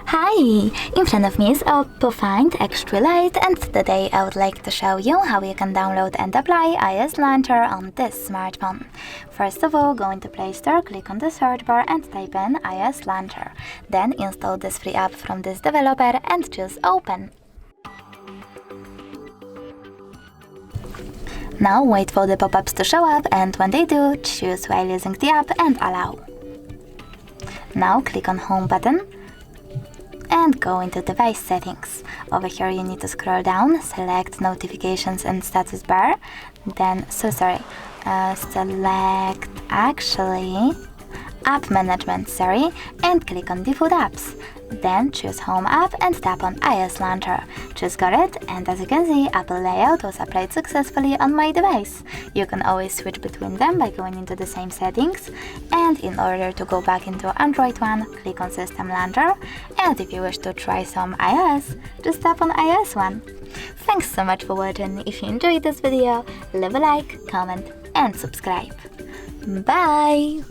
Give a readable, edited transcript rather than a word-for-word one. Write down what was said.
Hi! In front of me is Oppo Find X3 Lite, and today I would like to show you how you can download and apply iOS Launcher on this smartphone. First of all, go into Play Store, click on the search bar and type in iOS Launcher. Then install this free app from this developer and choose Open. Now wait for the pop-ups to show up, and when they do, choose while using the app and allow. Now click on Home button and go into Device Settings. Over here you need to scroll down, select Notifications and Status Bar, then, select App Management, and click on Default Apps. Then choose Home app and tap on iOS Launcher. Choose Got it, and as you can see, Apple layout was applied successfully on my device. You can always switch between them by going into the same settings, and in order to go back into Android one, click on System Launcher, and if you wish to try some iOS, just tap on iOS one. Thanks so much for watching. If you enjoyed this video, leave a like, comment and subscribe. Bye!